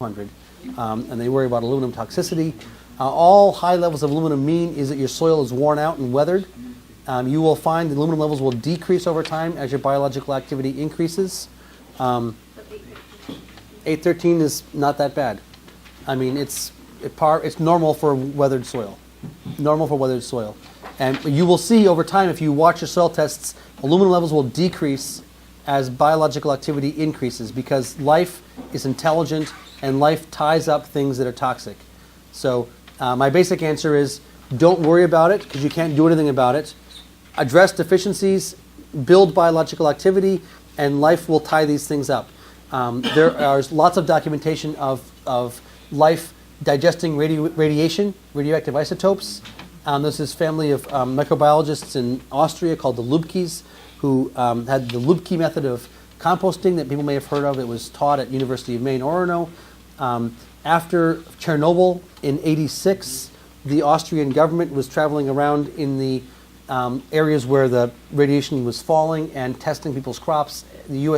200, and they worry about aluminum toxicity. All high levels of aluminum mean is that your soil is worn out and weathered. You will find the aluminum levels will decrease over time as your biological activity increases. 813 is not that bad. I mean, it's normal for weathered soil. Normal for weathered soil. And you will see over time, if you watch your soil tests, aluminum levels will decrease as biological activity increases because life is intelligent and life ties up things that are toxic. So my basic answer is don't worry about it because you can't do anything about it. Address deficiencies, build biological activity, and life will tie these things up. There are lots of documentation of life digesting radiation, radioactive isotopes. There's this family of microbiologists in Austria called the Lübkes who had the Lübke method of composting that people may have heard of. It was taught at University of Maine, Orono. After Chernobyl in '86, the Austrian government was traveling around in the areas where the radiation was falling and testing people's crops. The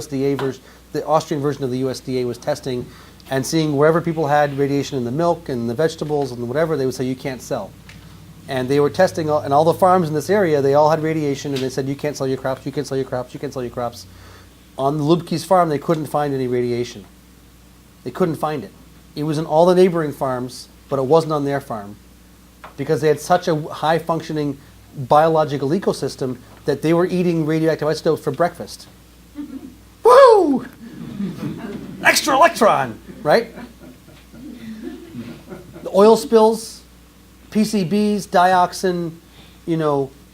Austrian version of the USDA was testing and seeing wherever people had radiation in the milk and the vegetables and whatever, they would say you can't sell. And they were testing, and all the farms in this area, they all had radiation, and they said you can't sell your crops, you can't sell your crops, you can't sell your crops. On the Lübke's farm, they couldn't find any radiation. They couldn't find it. It was in all the neighboring farms, but it wasn't on their farm because they had such a high-functioning biological ecosystem that they were eating radioactive isotopes for breakfast. Woo! Extra electron, right? The oil spills, PCBs, dioxin,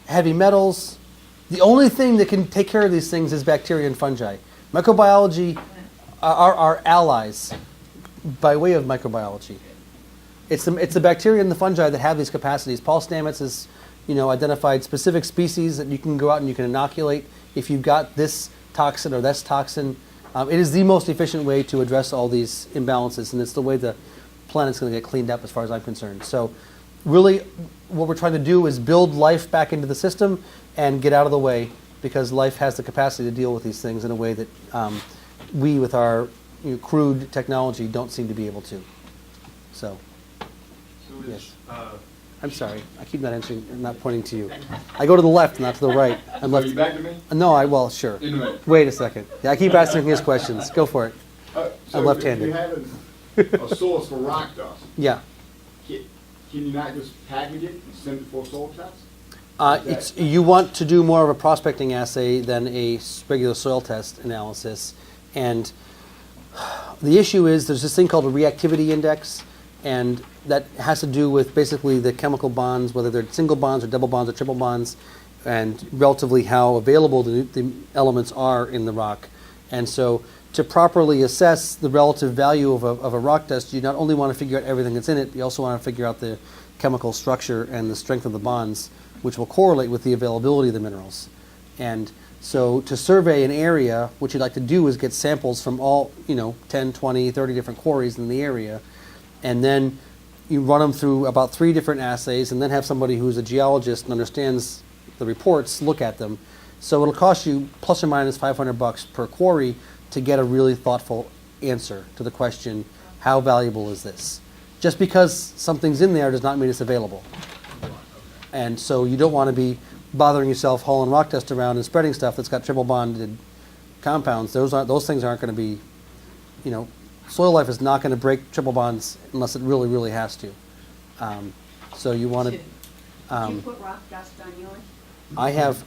heavy metals. The only thing that can take care of these things is bacteria and fungi. Microbiology are our allies by way of microbiology. It's the bacteria and the fungi that have these capacities. Paul Stamets has identified specific species that you can go out and you can inoculate if you've got this toxin or this toxin. It is the most efficient way to address all these imbalances, and it's the way the planet's going to get cleaned up as far as I'm concerned. So really what we're trying to do is build life back into the system and get out of the way because life has the capacity to deal with these things in a way that we with our crude technology don't seem to be able to. So yes. I'm sorry. I keep not answering, not pointing to you. I go to the left, not to the right. I'm left. Are you back to me? No, sure. Wait a second. Yeah, I keep asking his questions. Go for it. So I'm left-handed. If you have a source for rock dust, Yeah. can you not just package it and send it for a soil test? You want to do more of a prospecting assay than a regular soil test analysis. And the issue is there's this thing called a reactivity index, and that has to do with basically the chemical bonds, whether they're single bonds or double bonds or triple bonds, and relatively how available the elements are in the rock. And so to properly assess the relative value of a rock test, you not only want to figure out everything that's in it, you also want to figure out the chemical structure and the strength of the bonds, which will correlate with the availability of the minerals. And so to survey an area, what you'd like to do is get samples from all, 10, 20, 30 different quarries in the area, and then you run them through about 3 different assays and then have somebody who's a geologist and understands the reports look at them. So it'll cost you plus or minus $500 per quarry to get a really thoughtful answer to the question, how valuable is this? Just because something's in there does not mean it's available. And so you don't want to be bothering yourself hauling rock dust around and spreading stuff that's got triple bonded compounds. Those things aren't going to be, soil life is not going to break triple bonds unless it really, really has to. So you want to. Did you put rock dust on yours? I have.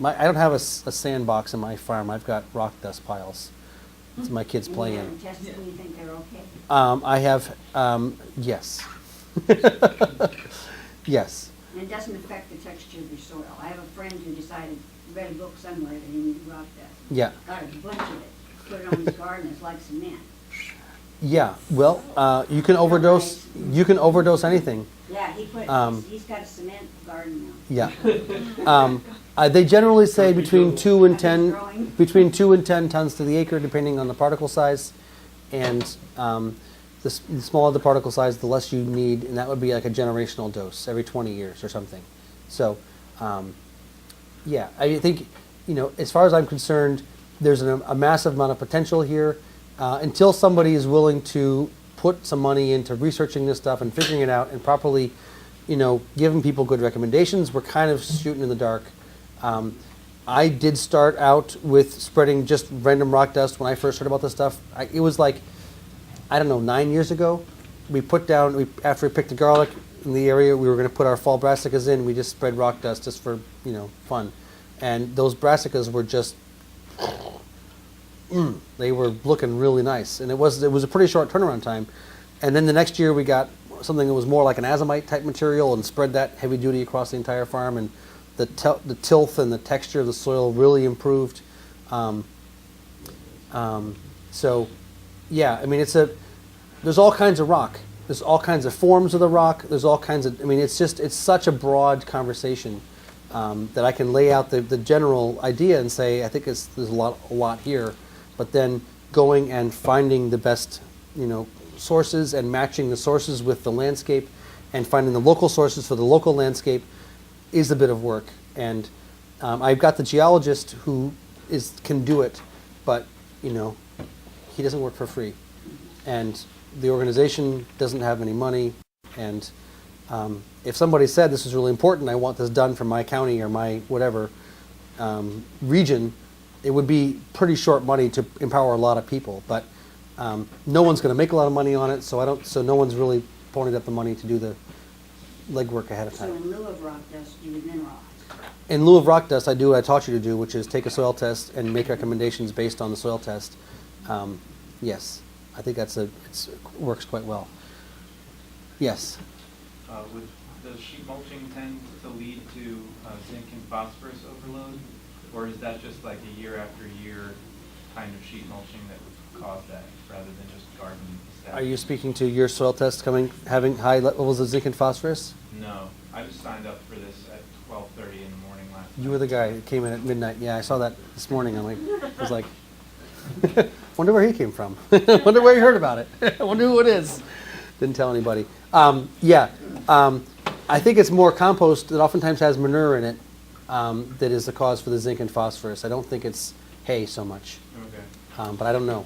I don't have a sandbox in my farm. I've got rock dust piles. It's my kids play You in. haven't tested them, you think they're okay? I have. Yes. Yes. And it doesn't affect the texture of your soil. I have a friend who read a book somewhere that he needed rock dust. Yeah. Got a bunch of it, put it on his garden, it's like cement. Yeah. Well, you can overdose. You can overdose anything. Yeah, he's got a cement garden now. Yeah. They generally say between 2 and 10 tons to the acre, depending on the particle size, and the smaller the particle size, the less you need, and that would be like a generational dose every 20 years or something. So, yeah, I think as far as I'm concerned, there's a massive amount of potential here. until somebody is willing to put some money into researching this stuff and figuring it out and properly, giving people good recommendations, we're kind of shooting in the dark. I did start out with spreading just random rock dust when I first heard about this stuff. It was like, I don't know, 9 years ago. We put down, after we picked the garlic in the area, we were going to put our fall brassicas in. We just spread rock dust just for, fun. And those brassicas were just, they were looking really nice. And it was a pretty short turnaround time. And then the next year we got something that was more like an azomite type material and spread that heavy duty across the entire farm. And the tilth and the texture of the soil really improved. So, yeah, I mean, there's all kinds of rock. There's all kinds of forms of the rock. There's all kinds of, it's such a broad conversation that I can lay out the general idea and say, I think there's a lot here. But then going and finding the best, sources and matching the sources with the landscape and finding the local sources for the local landscape is a bit of work. And I've got the geologist who can do it, but, he doesn't work for free. And the organization doesn't have any money. And if somebody said this is really important, I want this done for my county or my whatever region, it would be pretty short money to empower a lot of people. But no one's going to make a lot of money on it, so no one's really ponying up the money to do the legwork ahead of So time. in lieu of rock dust, you would mineralize. In lieu of rock dust, I do what I taught you to do, which is take a soil test and make recommendations based on the soil test. Yes, I think it works quite well. Yes. Does sheet mulching tend to lead to zinc and phosphorus overload, or is that just like a year after year kind of sheet mulching that would cause that, rather than just garden staff? Are you speaking to your soil test having high levels of zinc and phosphorus? No, I just signed up for this at 12:30 in the morning last night. You were the guy who came in at midnight. Yeah, I saw that this morning. I was like, wonder where he came from. Wonder where he heard about it. Wonder who it is. Didn't tell anybody. I think it's more compost that oftentimes has manure in it that is the cause for the zinc and phosphorus. I don't think it's hay so much. Okay. But I don't know.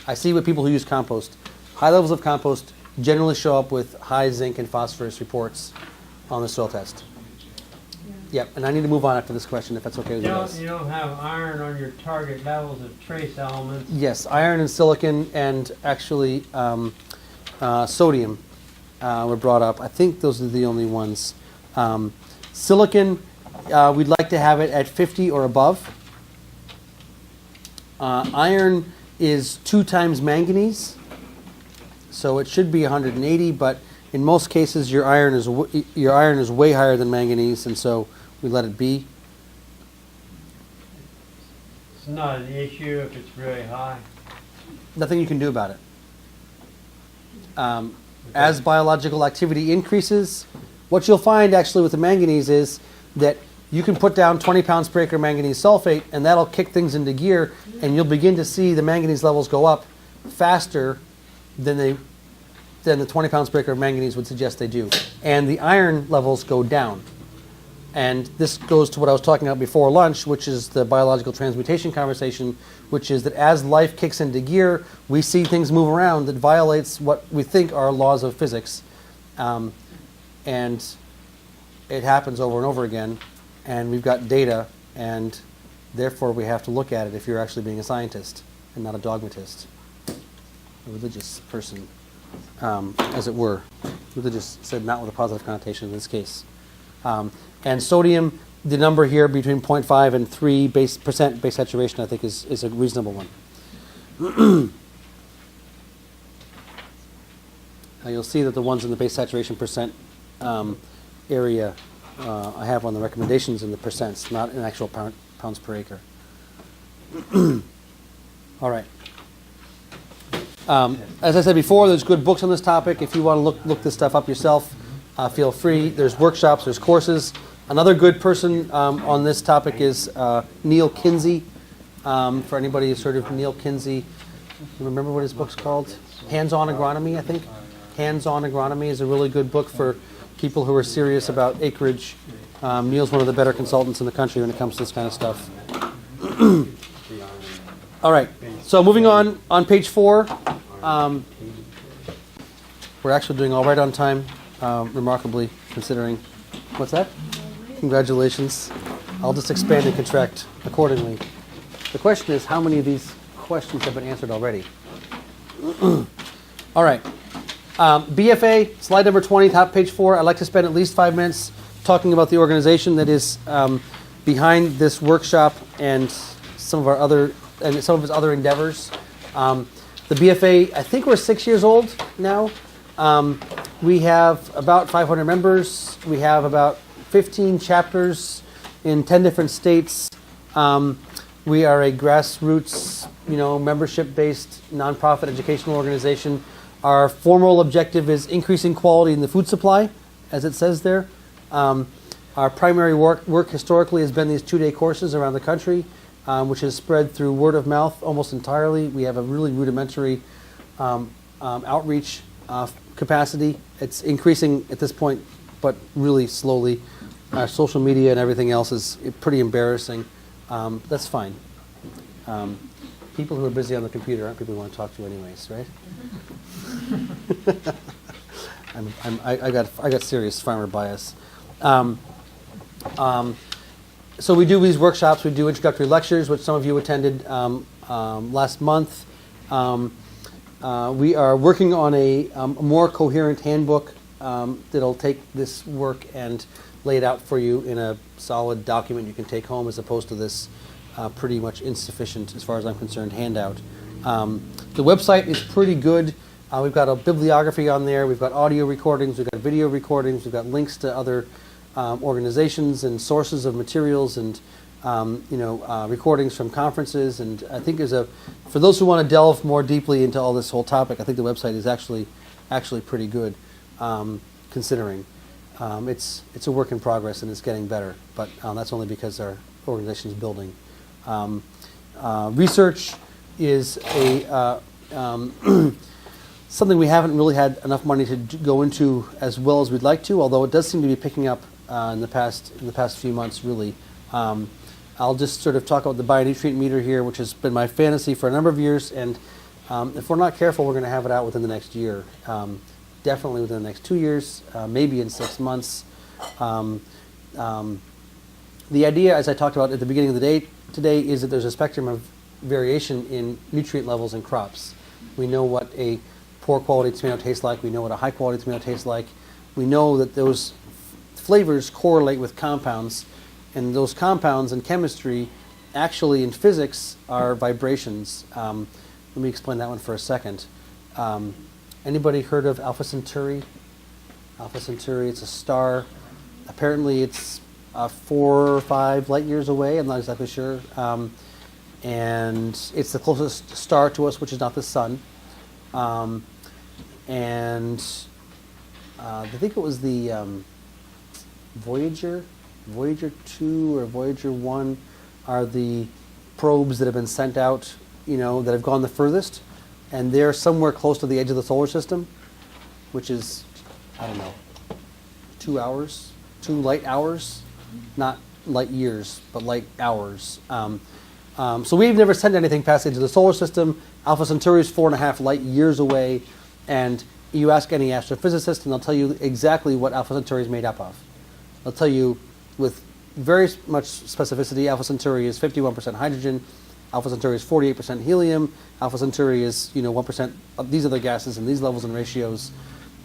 I see with people who use compost. High levels of compost generally show up with high zinc and phosphorus reports on the soil test. Yep, and I need to move on after this question, if that's okay with you guys. You don't have iron on your target levels of trace elements. Yes, iron and silicon and actually sodium were brought up. I think those are the only ones. Silicon, we'd like to have it at 50 or above. Iron is 2 times manganese, so it should be 180, but in most cases your iron is way higher than manganese, and so we let it be. It's not an issue if it's really high. Nothing you can do about it. As biological activity increases, what you'll find actually with the manganese is that you can put down 20 pounds per acre manganese sulfate, and that'll kick things into gear, and you'll begin to see the manganese levels go up faster than the 20 pounds per acre of manganese would suggest they do. And the iron levels go down. And this goes to what I was talking about before lunch, which is the biological transmutation conversation, which is that as life kicks into gear, we see things move around that violates what we think are laws of physics. And it happens over and over again. And we've got data, and therefore we have to look at it if you're actually being a scientist and not a dogmatist, a religious person, as it were. Religious said not with a positive connotation in this case. And sodium, the number here between 0.5 and 3% base saturation, I think is a reasonable one. Now you'll see that the ones in the base saturation percent area I have on the recommendations in the percents, not in actual pounds per acre. All right. As I said before, there's good books on this topic. If you want to look this stuff up yourself, feel free. There's workshops, there's courses. Another good person on this topic is Neil Kinsey. For anybody who's heard of Neil Kinsey, you remember what his book's called? Hands-on Agronomy, I think. Hands-on Agronomy is a really good book for people who are serious about acreage. Neil's one of the better consultants in the country when it comes to this kind of stuff. All right. So moving on page 4, we're actually doing all right on time, remarkably, considering. What's that? Congratulations. I'll just expand and contract accordingly. The question is, how many of these questions have been answered already? All right. BFA, slide number 20, top page 4. I'd like to spend at least 5 minutes talking about the organization that is behind this workshop and some of its other endeavors. The BFA, I think we're 6 years old now. We have about 500 members. We have about 15 chapters in 10 different states. We are a grassroots, membership-based nonprofit educational organization. Our formal objective is increasing quality in the food supply, as it says there. Our primary work historically has been these 2-day courses around the country, which is spread through word of mouth almost entirely. We have a really rudimentary outreach capacity. It's increasing at this point, but really slowly. Our social media and everything else is pretty embarrassing. That's fine. People who are busy on the computer aren't people we want to talk to anyways, right? I got serious farmer bias. So we do these workshops. We do introductory lectures, which some of you attended last month. We are working on a more coherent handbook that'll take this work and lay it out for you in a solid document you can take home, as opposed to this pretty much insufficient, as far as I'm concerned, handout. The website is pretty good. We've got a bibliography on there. We've got audio recordings. We've got video recordings. We've got links to other organizations and sources of materials, and recordings from conferences. And I think for those who want to delve more deeply into all this whole topic, I think the website is actually pretty good, considering. It's a work in progress and it's getting better, but that's only because our organization is building. Research is something we haven't really had enough money to go into as well as we'd like to, although it does seem to be picking up in the past few months, really. I'll just sort of talk about the bionutrient meter here, which has been my fantasy for a number of years, and if we're not careful, we're going to have it out within the next year. Definitely within the next 2 years, maybe in 6 months. The idea, as I talked about at the beginning of the day today, is that there's a spectrum of variation in nutrient levels in crops. We know what a poor quality tomato tastes like. We know what a high quality tomato tastes like. We know that those flavors correlate with compounds, and those compounds in chemistry, actually in physics, are vibrations. Let me explain that one for a second. Anybody heard of Alpha Centauri? Alpha Centauri, it's a star. Apparently it's 4 or 5 light years away. I'm not exactly sure. And it's the closest star to us, which is not the sun. And I think it was the Voyager 2 or Voyager 1 are the probes that have been sent out, that have gone the furthest. And they're somewhere close to the edge of the solar system, which is, 2 hours, 2 light hours, not light years, but light hours. So we've never sent anything past the edge of the solar system. Alpha Centauri is 4.5 light years away, and you ask any astrophysicist, and they'll tell you exactly what Alpha Centauri is made up of. They'll tell you with very much specificity, Alpha Centauri is 51% hydrogen, Alpha Centauri is 48% helium, Alpha Centauri is 1% of these other gases and these levels and ratios.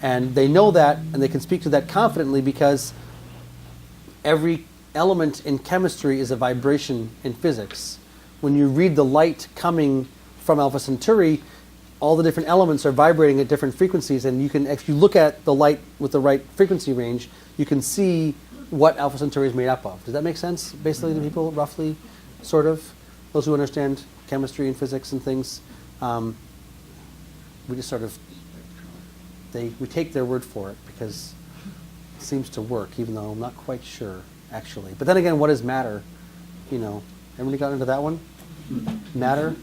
And they know that, and they can speak to that confidently because every element in chemistry is a vibration in physics. When you read the light coming from Alpha Centauri, all the different elements are vibrating at different frequencies, and you can, if you look at the light with the right frequency range, you can see what Alpha Centauri is made up of. Does that make sense, basically, to people, roughly, sort of? Those who understand chemistry and physics and things, we just sort of, we take their word for it because it seems to work, even though I'm not quite sure, actually. But then again, what is matter? Everybody got into that one? Matter?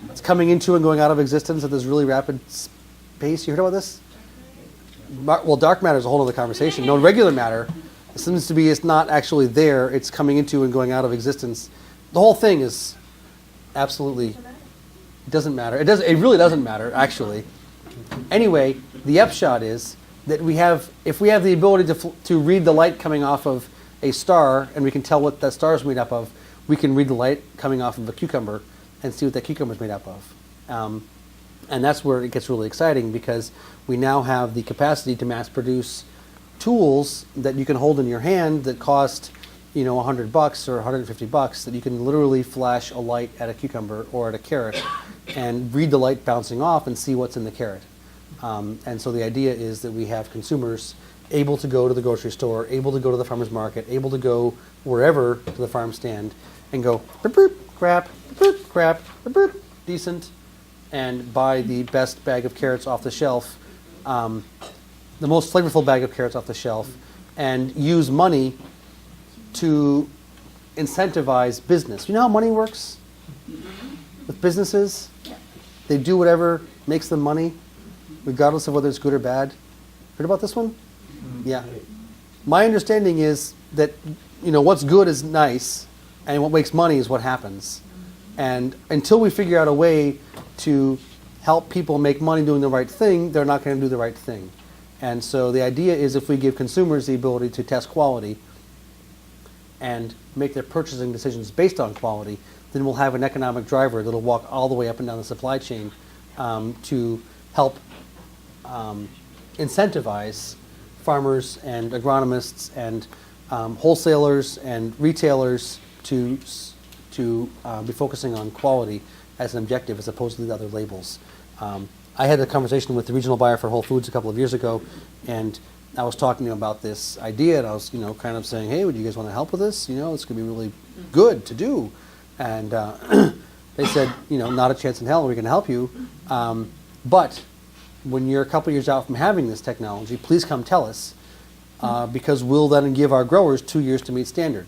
It's coming into and going out of existence at this really rapid pace. You heard about this? Well, dark matter is a whole other conversation. No, regular matter, it seems to be, it's not actually there. It's coming into and going out of existence. The whole thing is absolutely It doesn't matter. It really doesn't matter, actually. Anyway, the upshot is that if we have the ability to read the light coming off of a star, and we can tell what that star is made up of, we can read the light coming off of a cucumber and see what that cucumber is made up of. And that's where it gets really exciting, because we now have the capacity to mass produce tools that you can hold in your hand that cost, $100 or $150, that you can literally flash a light at a cucumber or at a carrot and read the light bouncing off and see what's in the carrot. And so the idea is that we have consumers able to go to the grocery store, able to go to the farmer's market, able to go wherever to the farm stand and go, "Boop, boop, crap, boop, crap, boop, boop, decent," and buy the best bag of carrots off the shelf, the most flavorful bag of carrots off the shelf, and use money to incentivize business. You know how money works with businesses? They do whatever makes them money, regardless of whether it's good or bad. Heard about this one? Yeah. My understanding is that, what's good is nice, and what makes money is what happens. And until we figure out a way to help people make money doing the right thing, they're not going to do the right thing. And so the idea is, if we give consumers the ability to test quality and make their purchasing decisions based on quality, then we'll have an economic driver that'll walk all the way up and down the supply chain to help incentivize farmers and agronomists and wholesalers and retailers to be focusing on quality as an objective, as opposed to the other labels. I had a conversation with the regional buyer for Whole Foods a couple of years ago, and I was talking about this idea, and I was, kind of saying, "Hey, would you guys want to help with this? It's going to be really good to do." And they said, "Not a chance in hell. We're going to help you, but when you're a couple years out from having this technology, please come tell us, because we'll then give our growers 2 years to meet standard.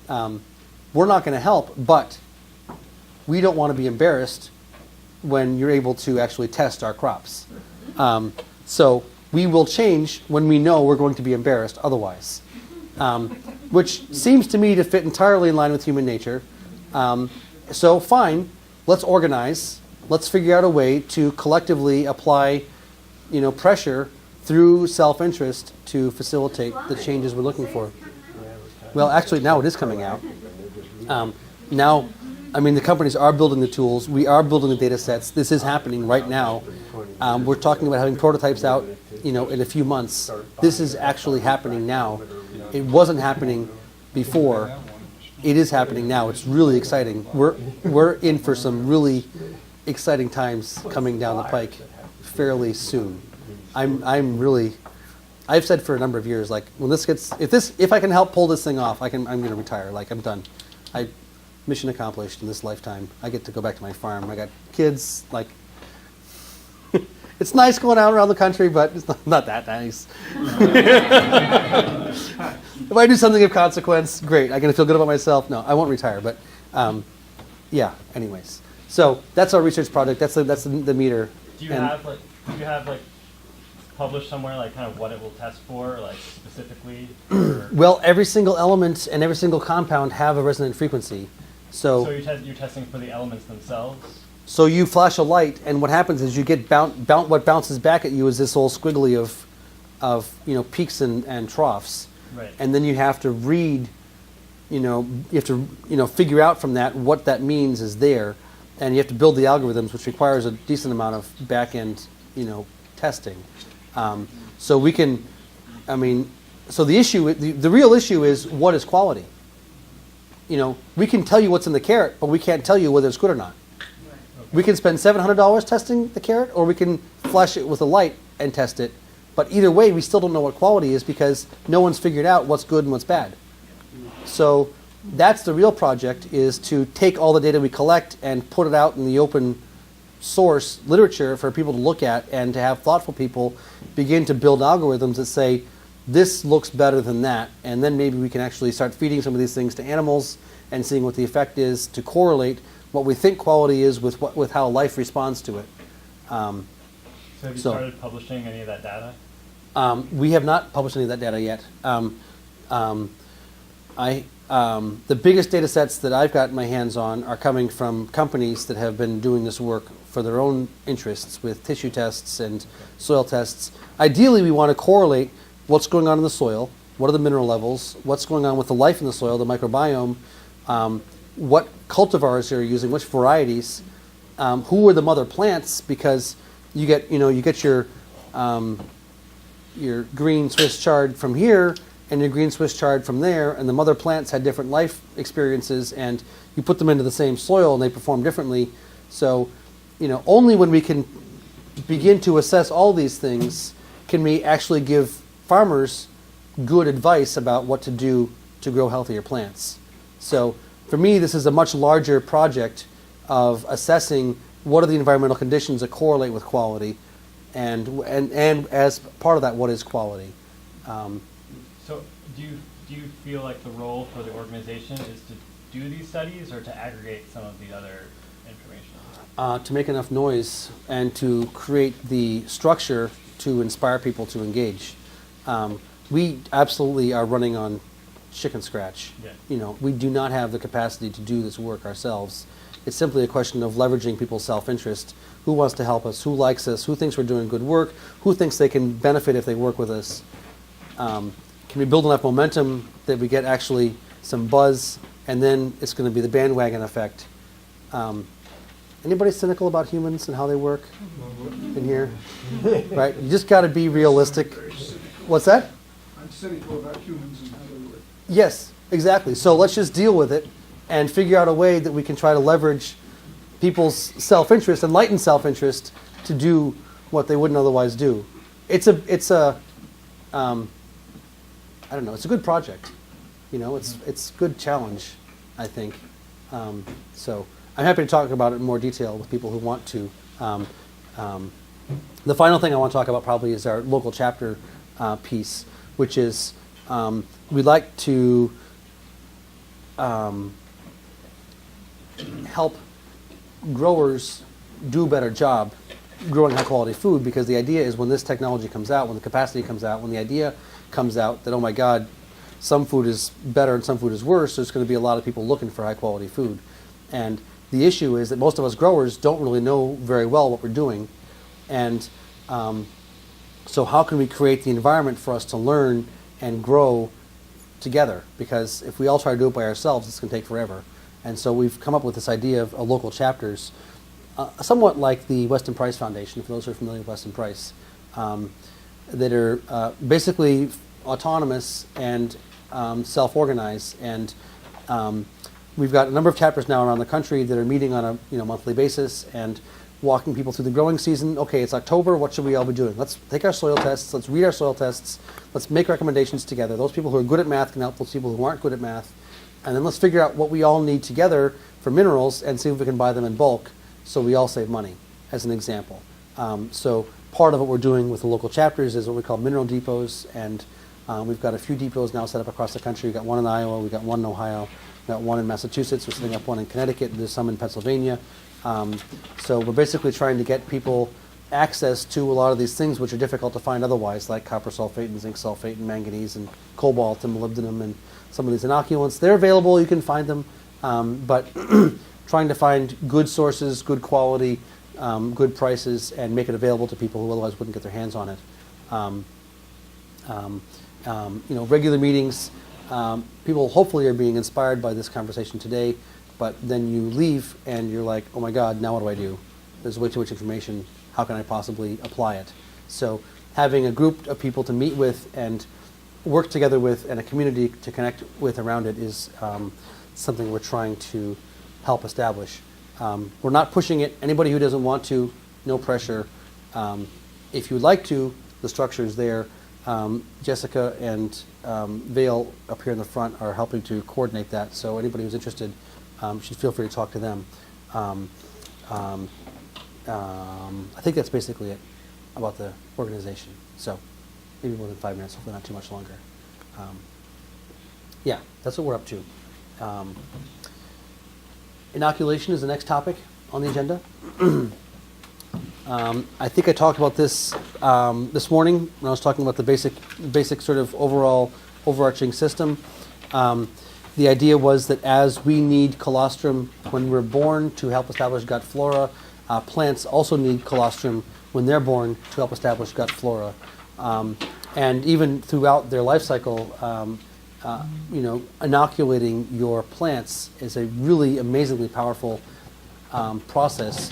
We're not going to help, but we don't want to be embarrassed when you're able to actually test our crops. So we will change when we know we're going to be embarrassed otherwise," which seems to me to fit entirely in line with human nature. So fine, let's organize. Let's figure out a way to collectively apply, pressure through self-interest to facilitate the changes we're looking for. Well, actually, now it is coming out. Now, the companies are building the tools. We are building the data sets. This is happening right now. We're talking about having prototypes out, in a few months. This is actually happening now. It wasn't happening before. It is happening now. It's really exciting. We're in for some really exciting times coming down the pike fairly soon. I've said for a number of years, like, when this gets, if I can help pull this thing off, I'm going to retire. Like, I'm done. Mission accomplished in this lifetime. I get to go back to my farm. I got kids. Like, it's nice going out around the country, but it's not that nice. If I do something of consequence, great. I'm going to feel good about myself. No, I won't retire, but yeah. Anyways, so that's our research project. That's the meter. Do you have published somewhere kind of what it will test for, specifically? Well, every single element and every single compound have a resonant frequency. So you're testing for the elements themselves? So you flash a light, and what happens is you get what bounces back at you is this whole squiggly of peaks and troughs. Right. And then you have to read, you have to figure out from that what that means is there, and you have to build the algorithms, which requires a decent amount of back end, testing. So we can, so the real issue is, what is quality? We can tell you what's in the carrot, but we can't tell you whether it's good or not. We can spend $700 testing the carrot, or we can flash it with a light and test it. But either way, we still don't know what quality is, because no one's figured out what's good and what's bad. So that's the real project, is to take all the data we collect and put it out in the open source literature for people to look at, and to have thoughtful people begin to build algorithms that say, this looks better than that, and then maybe we can actually start feeding some of these things to animals and seeing what the effect is, to correlate what we think quality is with how life responds to it. So have you started publishing any of that data? We have not published any of that data yet. The biggest data sets that I've gotten my hands on are coming from companies that have been doing this work for their own interests with tissue tests and soil tests. Ideally, we want to correlate what's going on in the soil, what are the mineral levels, what's going on with the life in the soil, the microbiome, what cultivars you're using, which varieties, who are the mother plants, because you get your green Swiss chard from here and your green Swiss chard from there, and the mother plants had different life experiences, and you put them into the same soil and they perform differently. So, only when we can begin to assess all these things can we actually give farmers good advice about what to do to grow healthier plants. So, for me, this is a much larger project of assessing what are the environmental conditions that correlate with quality, and as part of that, what is quality. So do you feel like the role for the organization is to do these studies or to aggregate some of the other information? To make enough noise and to create the structure to inspire people to engage. We absolutely are running on chicken scratch. Yeah. We do not have the capacity to do this work ourselves. It's simply a question of leveraging people's self-interest. Who wants to help us? Who likes us? Who thinks we're doing good work? Who thinks they can benefit if they work with us? Can we build enough momentum that we get actually some buzz, and then it's going to be the bandwagon effect? Anybody cynical about humans and how they work in here? Right? You just got to be realistic. What's that? I'm cynical about humans and how they work. Yes, exactly. So let's just deal with it and figure out a way that we can try to leverage people's self-interest, enlightened self-interest, to do what they wouldn't otherwise do. It's a I don't know. It's a good project. It's a good challenge, I think. So I'm happy to talk about it in more detail with people who want to. The final thing I want to talk about probably is our local chapter piece, which is we'd like to help growers do a better job growing high quality food, because the idea is when this technology comes out, when the capacity comes out, when the idea comes out that, oh my God, some food is better and some food is worse, there's going to be a lot of people looking for high quality food. And the issue is that most of us growers don't really know very well what we're doing. And so how can we create the environment for us to learn and grow together? Because if we all try to do it by ourselves, it's going to take forever. And so we've come up with this idea of local chapters, somewhat like the Weston Price Foundation, for those who are familiar with Weston Price, that are basically autonomous and self-organize. And we've got a number of chapters now around the country that are meeting on a monthly basis and walking people through the growing season. Okay, it's October, what should we all be doing? Let's take our soil tests, let's read our soil tests, let's make recommendations together. Those people who are good at math can help those people who aren't good at math. And then let's figure out what we all need together for minerals and see if we can buy them in bulk so we all save money, as an example. So part of what we're doing with the local chapters is what we call mineral depots, and we've got a few depots now set up across the country. We've got one in Iowa, we've got one in Ohio, we've got one in Massachusetts, we're setting up one in Connecticut, there's some in Pennsylvania. So we're basically trying to get people access to a lot of these things which are difficult to find otherwise, like copper sulfate and zinc sulfate and manganese and cobalt and molybdenum and some of these inoculants. They're available, you can find them, but trying to find good sources, good quality, good prices, and make it available to people who otherwise wouldn't get their hands on it. Regular meetings, people hopefully are being inspired by this conversation today, but then you leave and you're like, oh my God, now what do I do? There's way too much information. How can I possibly apply it? So having a group of people to meet with and work together with and a community to connect with around it is something we're trying to help establish. We're not pushing it. Anybody who doesn't want to, no pressure. If you'd like to, the structure is there. Jessica and Vale up here in the front are helping to coordinate that, so anybody who's interested should feel free to talk to them. I think that's basically it about the organization. So maybe more than 5 minutes, hopefully not too much longer. Yeah, that's what we're up to. Inoculation is the next topic on the agenda. I think I talked about this this morning when I was talking about the basic sort of overall overarching system. The idea was that as we need colostrum when we're born to help establish gut flora, plants also need colostrum when they're born to help establish gut flora. And even throughout their life cycle, inoculating your plants is a really amazingly powerful process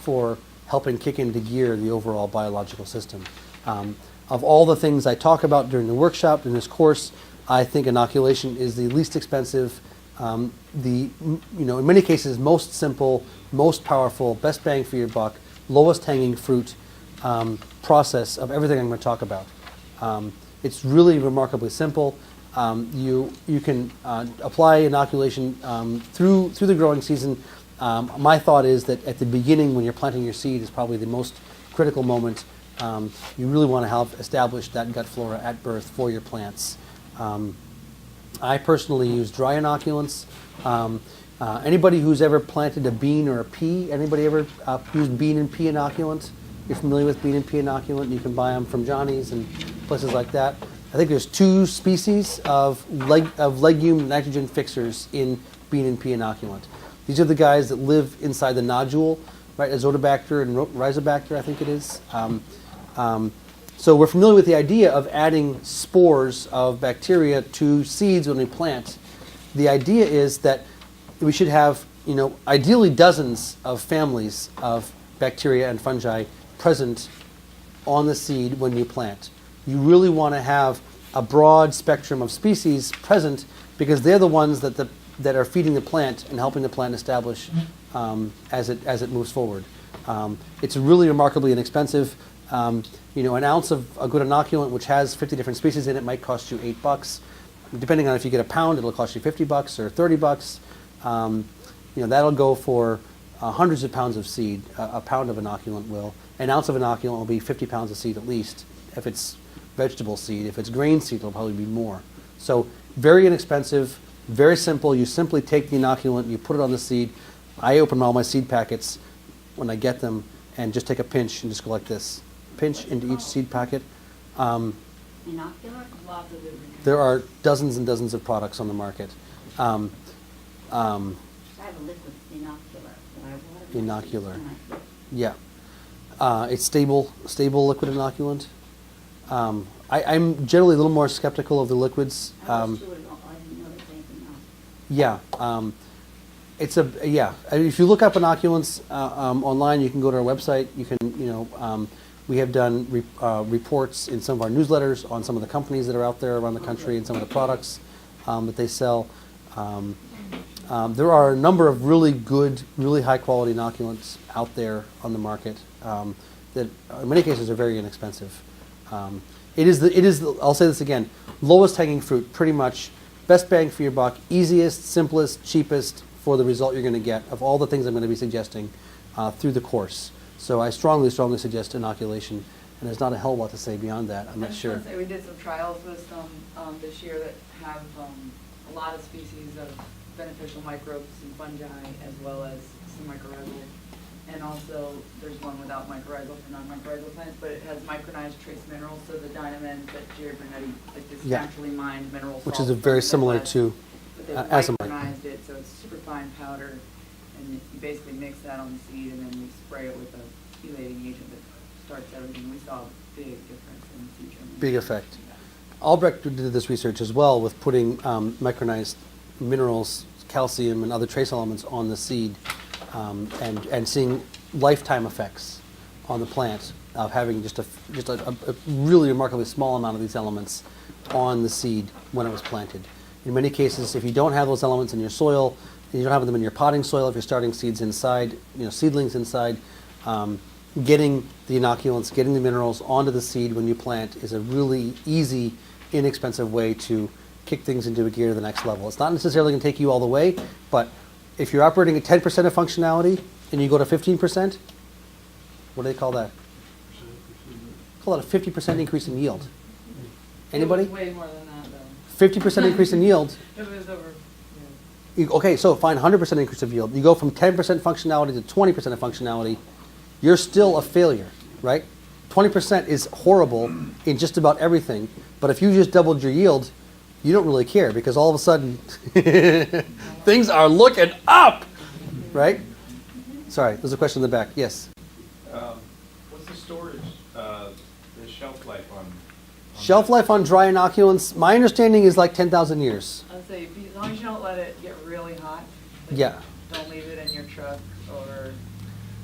for helping kick into gear the overall biological system. Of all the things I talk about during the workshop, in this course, I think inoculation is the least expensive, in many cases, most simple, most powerful, best bang for your buck, lowest hanging fruit process of everything I'm going to talk about. It's really remarkably simple. You can apply inoculation through the growing season. My thought is that at the beginning, when you're planting your seed, is probably the most critical moment. You really want to have established that gut flora at birth for your plants. I personally use dry inoculants. Anybody who's ever planted a bean or a pea, anybody ever used bean and pea inoculant? You're familiar with bean and pea inoculant? You can buy them from Johnny's and places like that. I think there's 2 species of legume nitrogen fixers in bean and pea inoculant. These are the guys that live inside the nodule, right? Azotobacter and Rhizobacter, I think it is. So we're familiar with the idea of adding spores of bacteria to seeds when we plant. The idea is that we should have, ideally dozens of families of bacteria and fungi present on the seed when you plant. You really want to have a broad spectrum of species present because they're the ones that are feeding the plant and helping the plant establish as it moves forward. It's really remarkably inexpensive. An ounce of a good inoculant, which has 50 different species in it, might cost you $8. Depending on if you get a pound, it'll cost you $50 or $30. That'll go for hundreds of pounds of seed. A pound of inoculant will. An ounce of inoculant will be 50 pounds of seed at least. If it's vegetable seed, if it's grain seed, it'll probably be more. So very inexpensive, very simple. You simply take the inoculant, you put it on the seed. I open all my seed packets when I get them and just take a pinch and just go like this. Pinch into each seed packet. Inocular? There are dozens and dozens of products on the market. I have a liquid inocular that I water. Inocular. Yeah. It's stable liquid inoculant. I'm generally a little more skeptical of the liquids. I was doing all, I didn't know there's anything else. Yeah. If you look up inoculants online, you can go to our website. You can, we have done reports in some of our newsletters on some of the companies that are out there around the country and some of the products that they sell. There are a number of really good, really high quality inoculants out there on the market that in many cases are very inexpensive. It is I'll say this again, lowest hanging fruit, pretty much best bang for your buck, easiest, simplest, cheapest for the result you're going to get of all the things I'm going to be suggesting through the course. So I strongly suggest inoculation, and there's not a hell of a lot to say beyond that. I'm not sure. I just want to say we did some trials with some this year that have a lot of species of beneficial microbes and fungi as well as some mycorrhizal. And also there's one without mycorrhizal for non-mycorrhizal plants, but it has micronized trace minerals, so the dynamins that Jerry Bernetti, like this naturally mined mineral which salt is very from the similar Midwest, to but they've azomite. micronized it, so it's super fine powder, and you basically mix that on the seed and then you spray it with a chelating agent that starts everything. We saw a big difference in seed germination. Big effect. Albrecht did this research as well with putting micronized minerals, calcium and other trace elements on the seed and seeing lifetime effects on the plant of having just a really remarkably small amount of these elements on the seed when it was planted. In many cases, if you don't have those elements in your soil, and you don't have them in your potting soil, if you're starting seeds inside, seedlings inside, getting the inoculants, getting the minerals onto the seed when you plant is a really easy, inexpensive way to kick things into a gear to the next level. It's not necessarily going to take you all the way, but if you're operating at 10% of functionality and you go to 15%, what do they call that? Call that a 50% increase in yield. Anybody? It was way more than that though. 50% increase in yield. It was over, Okay, so fine, 100% increase of yield. You go from 10% functionality to 20% of functionality, you're still a failure, right? 20% is horrible in just about everything, but if you just doubled your yield, you don't really care because all of a sudden things are looking up, right? Sorry, there's a question in the back. Yes. What's the storage, the shelf life on? Shelf life on dry inoculants, my understanding is like 10,000 years. I'd say, as long as you don't let it get really hot. like, Yeah. Don't leave it in your truck or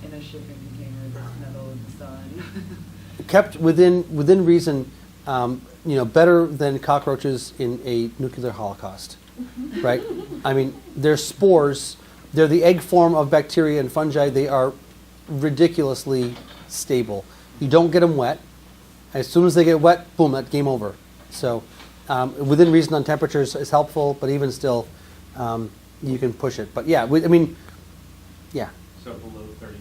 in a shipping container that's middle of the sun. Kept within reason, better than cockroaches in a nuclear holocaust, right? I mean, they're spores. They're the egg form of bacteria and fungi. They are ridiculously stable. You don't get them wet. As soon as they get wet, boom, that's game over. So within reason on temperatures is helpful, but even still, you can push it. But yeah, yeah. So below 30%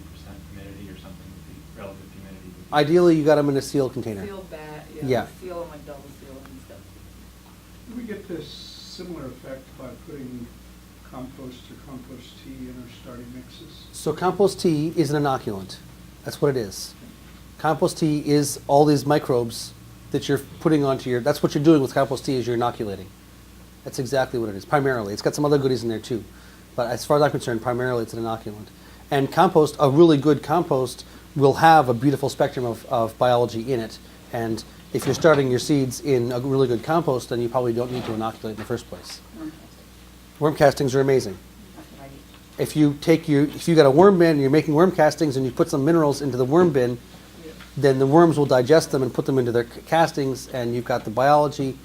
humidity or something would be relative humidity. would be- Ideally, you got them in a sealed container. Sealed bat, Yeah. seal them like double seal and stuff. We get this similar effect by putting compost or compost tea in our starting mixes. So compost tea is an inoculant. That's what it is. Compost tea is all these microbes that you're putting onto your, that's what you're doing with compost tea is you're inoculating. That's exactly what it is, primarily. It's got some other goodies in there too. But as far as I'm concerned, primarily it's an inoculant. And compost, a really good compost, will have a beautiful spectrum of biology in it. And if you're starting your seeds in a really good compost, then you probably don't need to inoculate in the first place. Worm castings are amazing. That's what I do. If you got a worm bin and you're making worm castings and you put some minerals into the worm bin, then the worms will digest them and put them into their castings, and you've got the biology,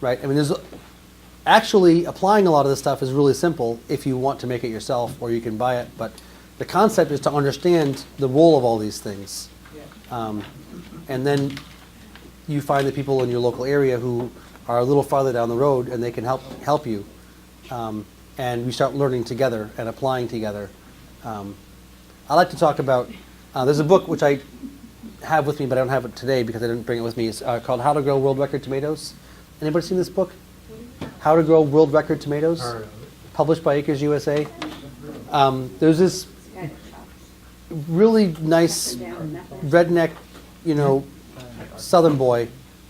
right? I mean, there's actually applying a lot of this stuff is really simple if you want to make it yourself, or you can buy it. But the concept is to understand the role of all these things, Yeah. and then you find the people in your local area who are a little farther down the road, and they can help you, and we start learning together and applying together. I like to talk about. There's a book which I have with me, but I don't have it today because I didn't bring it with me. It's called How to Grow World Record Tomatoes. Anybody seen this book? How to Grow World Record Tomatoes, published by Acres USA. There's this It's the guy that chops really nice up and down and that. redneck, southern boy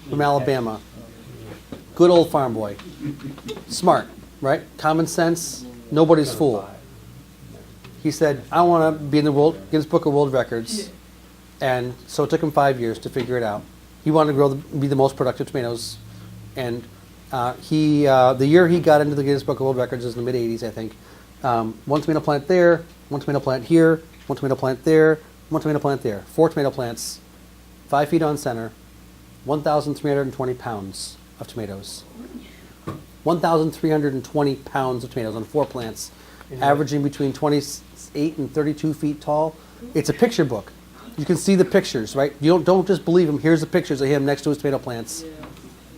from Alabama. Good old farm boy. Smart, right? Common sense, nobody's fool. He said, I want to be in the Guinness Book of World Records. And so it took him 5 years to figure it out. He wanted to be the most productive tomatoes. And the year he got into the Guinness Book of World Records was in the mid-'80s, I think. One tomato plant there, one tomato plant here, one tomato plant there, one tomato plant there. 4 tomato plants, 5 feet on center, 1,320 pounds of tomatoes. 1,320 pounds of tomatoes on 4 plants, averaging between 28 and 32 feet tall. It's a picture book. You can see the pictures, right? You don't just believe him. Here's the pictures of him next to his tomato plants,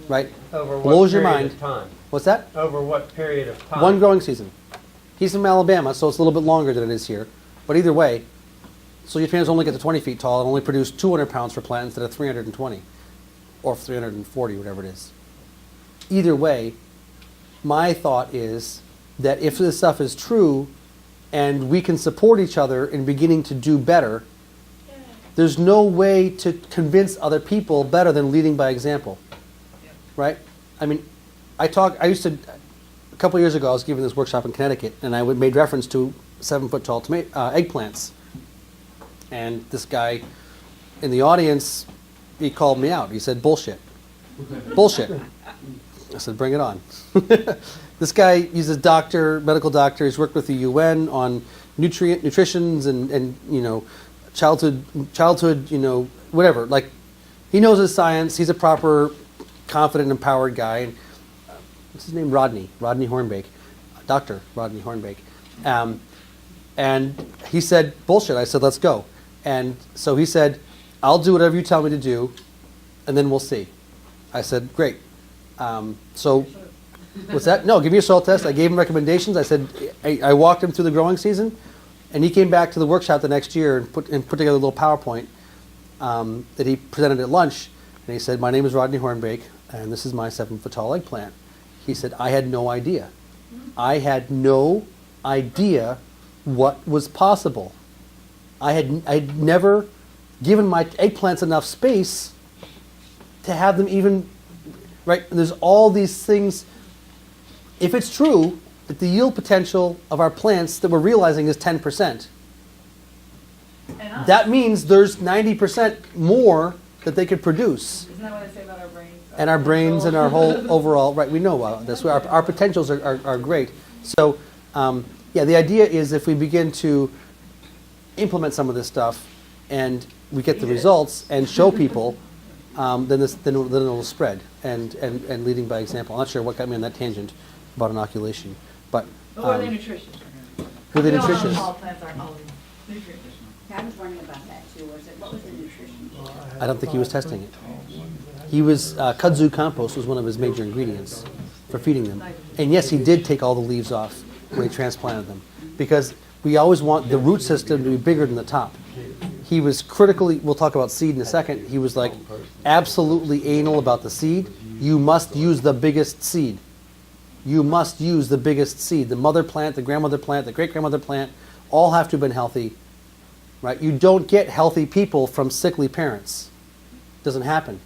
right? Over what Blows your period mind. of time? What's that? Over what period of time? One growing season. He's from Alabama, so it's a little bit longer than it is here. But either way, so your tomatoes only get to 20 feet tall and only produce 200 pounds per plant instead of 320 or 340, whatever it is. Either way, my thought is that if this stuff is true and we can support each other in beginning to do better, there's no way to convince other people better than leading by example, right? I mean, a couple years ago, I was giving this workshop in Connecticut, and I made reference to 7-foot tall eggplants. And this guy in the audience, he called me out. He said, bullshit. Bullshit. I said, bring it on. This guy, he's a doctor, medical doctor. He's worked with the UN on nutritions and childhood, whatever. Like, he knows his science. He's a proper, confident, empowered guy. And what's his name? Rodney Hornbake, Dr. Rodney Hornbake. And he said, bullshit. I said, let's go. And so he said, I'll do whatever you tell me to do, and then we'll see. I said, great. So, what's that? No, give me a soil test. I gave him recommendations. I said, I walked him through the growing season, and he came back to the workshop the next year and put together a little PowerPoint that he presented at lunch. And he said, my name is Rodney Hornbake, and this is my 7-foot tall eggplant. He said, I had no idea. I had no idea what was possible. I'd never given my eggplants enough space to have them even, right? And there's all these things if it's true that the yield potential of our plants that we're realizing is 10%, And us. that means there's 90% more that they could produce. Isn't that what I say about our brains? And our brains and our whole overall, right, we know about this. Our potentials are great. So, yeah, the idea is if we begin to implement some of this stuff and we get the results and show people, then it'll spread and leading by example. I'm not sure what got me on that tangent about inoculation, but But were they nutritious? were they We all know nutritious? All plants aren't always nutritious. I was wondering about that too, what was the nutrition? I don't think he was testing it. He was, kudzu compost was one of his major ingredients for feeding them. And yes, he did take all the leaves off when he transplanted them, because we always want the root system to be bigger than the top. He was critically, we'll talk about seed in a second, he was like absolutely anal about the seed. You must use the biggest seed. You must use the biggest seed. The mother plant, the grandmother plant, the great-grandmother plant, all have to have been healthy, right? You don't get healthy people from sickly parents. Doesn't happen,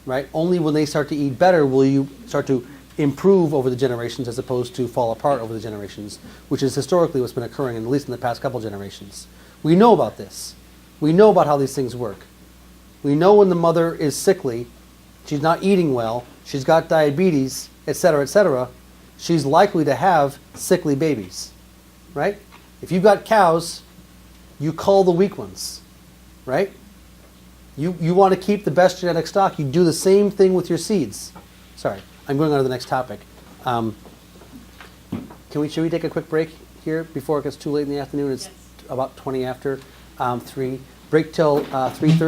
right? Only when they start to eat better will you start to improve over the generations as opposed to fall apart over the generations, which is historically what's been occurring, at least in the past couple generations. We know about this. We know about how these things work. We know when the mother is sickly, she's not eating well, she's got diabetes, etc., she's likely to have sickly babies, right? If you've got cows, you cull the weak ones, right? You want to keep the best genetic stock, you do the same thing with your seeds. Sorry, I'm going on to the next topic. Should we take a quick break here before it gets too late in the afternoon? It's about 20 after 3. Break till 3:30.